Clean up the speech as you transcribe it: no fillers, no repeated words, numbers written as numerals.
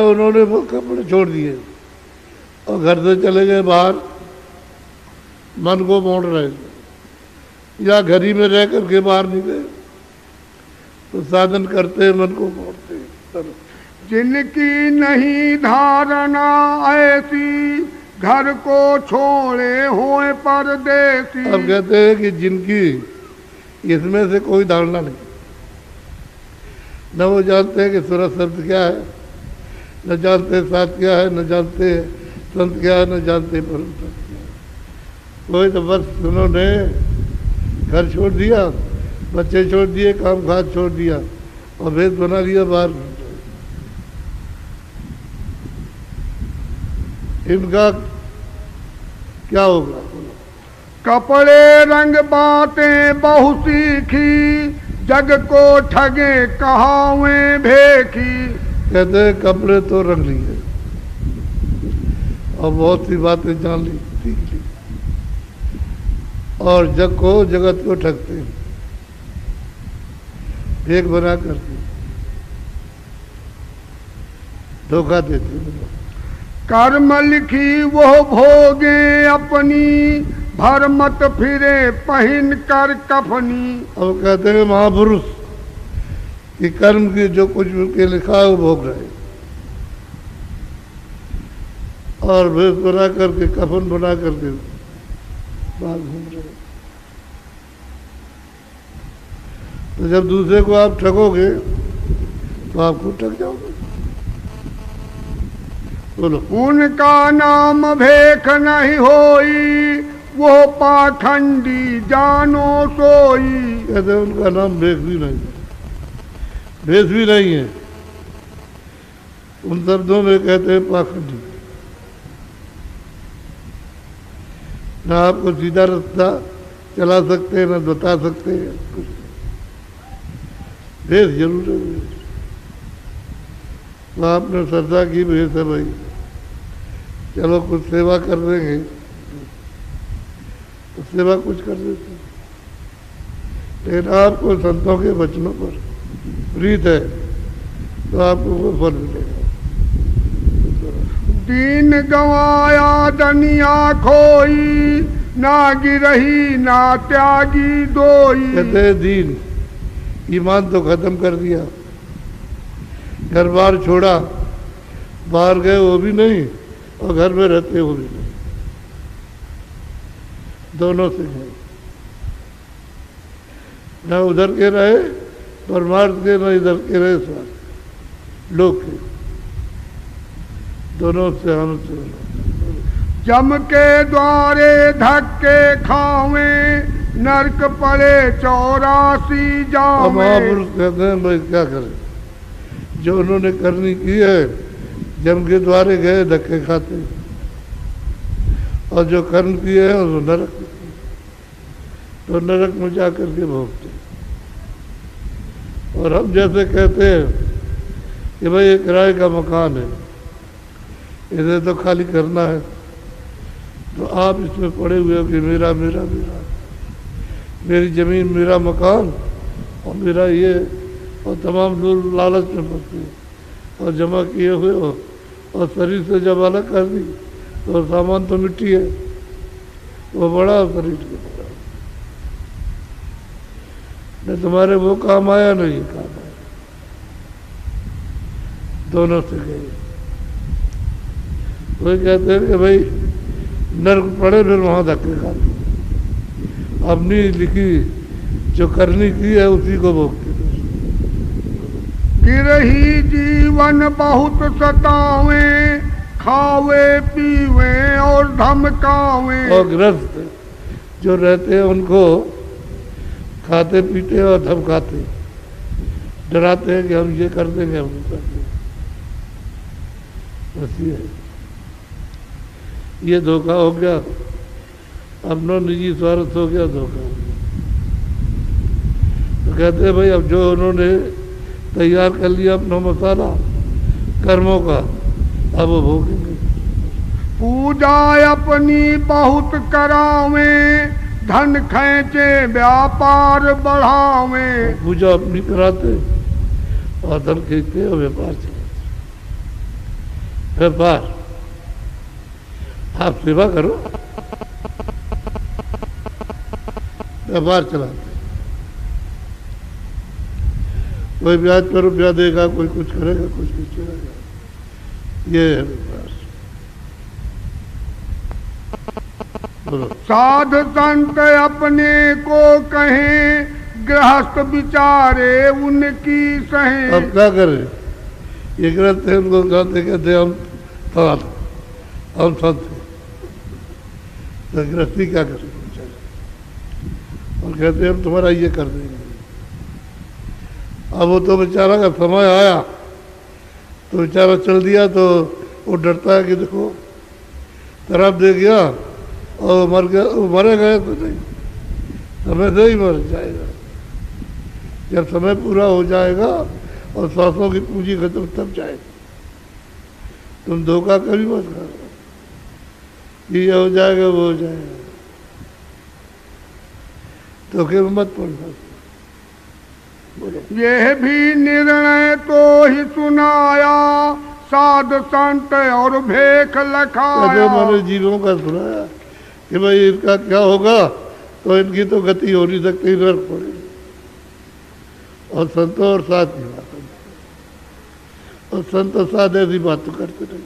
उन्होंने वो कपड़े छोड़ दिए और घर से चले गए बाहर, मन को मोड़ रहे थे, या घर ही में रह करके बाहर निकले तो साधन करते मन को मोड़ते। जिनकी नहीं धारणा ऐसी घर को छोड़े हुए परदेसी। अब कहते हैं कि जिनकी इसमें से कोई धारणा नहीं, न वो जानते हैं कि सूरज शब्द क्या है, न जानते साथ क्या है, न जानते संत क्या है, न जानते परम सत्य क्या है। कोई तो बस उन्होंने घर छोड़ दिया, बच्चे छोड़ दिए, काम काज छोड़ दिया और भेद बना लिया बाहर। इनका क्या होगा? कपड़े रंग बातें बहु सीखी, जग को ठगे कहावे भेखी। कहते हैं कपड़े तो रंग लिए और बहुत सी बातें जान ली, सीख ली, और जग को जगत को ठगते हैं, भेख बना करके धोखा देते हैं। कर्म लिखी वो भोगे अपनी, भर मत फिरे पहन कर कफनी। अब कहते हैं महापुरुष कि कर्म की जो कुछ उनके लिखा है वो भोग रहे और भेष बना करके, कफन बना करके बाहर घूम रहे। तो जब दूसरे को आप ठगोगे तो आप खुद ठग जाओगे। बोलो। उनका नाम भेख नहीं होई, वो पाखंडी जानो सोई। कहते हैं उनका नाम भेख भी नहीं, भेष भी नहीं है। उन शब्दों में कहते हैं पाखंडी। ना आपको सीधा रास्ता चला सकते हैं, ना बता सकते हैं कुछ। भेष जरूर है। तो आपने श्रद्धा की भेष है भाई, चलो कुछ सेवा कर देंगे तो सेवा कुछ कर देते हैं। लेकिन आपको संतों के वचनों पर प्रीत है तो आपको वो फल मिलेगा। दीन गवाया दनिया खोई, ना गिरही ना त्यागी दोई। कहते हैं दीन, ईमान तो खत्म कर दिया, घर बार छोड़ा, बाहर गए वो भी नहीं और घर में रहते वो भी नहीं, दोनों से गए। न उधर के रहे परमार्थ के, न इधर के रहे स्वार्थ लोग के, दोनों से आनंद से। जम के द्वारे धक्के खावे, नरक पड़े 84 जावे। महापुरुष कहते हैं भाई क्या करें, जो उन्होंने करनी की है जम के द्वारे गए धक्के खाते, और जो कर्म किए हैं वो नरक, तो नरक में जा करके भोगते। और हम जैसे कहते हैं कि भाई ये किराए का मकान है, इसे तो खाली करना है, तो आप इसमें पड़े हुए हो कि मेरा मेरा मेरा, मेरी ज़मीन, मेरा मकान और मेरा ये, और तमाम लोग लालच में फंसते हैं और जमा किए हुए हो, और शरीर से जब अलग कर दी तो सामान तो मिट्टी है, वो बड़ा शरीर के बड़ा, न तुम्हारे वो काम आया न ये काम आया, दोनों से गए। वही कहते हैं कि भाई नर्क पड़े फिर वहाँ धक्के खाते, अपनी लिखी जो करनी की है उसी को भोगते। गिरही जीवन बहुत सतावे, खावे पीवे और धमकावे। और ग्रस्त जो रहते हैं उनको खाते पीते और धमकाते, डराते हैं कि हम ये कर देंगे, हम कर देंगे। बस ये धोखा हो गया, अपना निजी स्वार्थ हो गया, धोखा हो गया। तो कहते हैं भाई अब जो उन्होंने तैयार कर लिया अपना मसाला कर्मों का, अब वो भोगेंगे। पूजा अपनी बहुत करावे, धन खींचे व्यापार बढ़ावे। पूजा अपनी कराते और धन खींचते और व्यापार चलाते। व्यापार, आप सेवा करो, व्यापार चलाते। कोई ब्याज पर रुपया देगा, कोई कुछ करेगा, कुछ करेगा, ये है व्यापार। बोलो। साध संत अपने को कहें, गृहस्थ विचारे उनकी सहे। अब क्या करें, ये ग्रंथ है, उनको जानते कहते हम संत, हम संत हैं, तो गृहस्थी क्या करें और कहते हम तुम्हारा ये कर देंगे। अब वो तो बेचारा का समय आया तो बेचारा चल दिया, तो वो डरता है कि देखो शराब दे गया और मर गया, वो मरेगा तो नहीं, समय से ही मर जाएगा। जब समय पूरा हो जाएगा और सांसों की पूंजी खत्म तब जाएगा। तुम धोखा कभी मत करो, ये हो जाएगा वो हो जाएगा, धोखे में मत पड़ना। यह भी निर्णय तो ही सुनाया, साध संत और भेख लखाया। मैंने जीवों का सुनाया कि भाई इनका क्या होगा, तो इनकी तो गति हो नहीं सकती, नरक पड़ेगी। और संतों और साथ की बात, और संत और साथ ऐसी बात तो करते नहीं।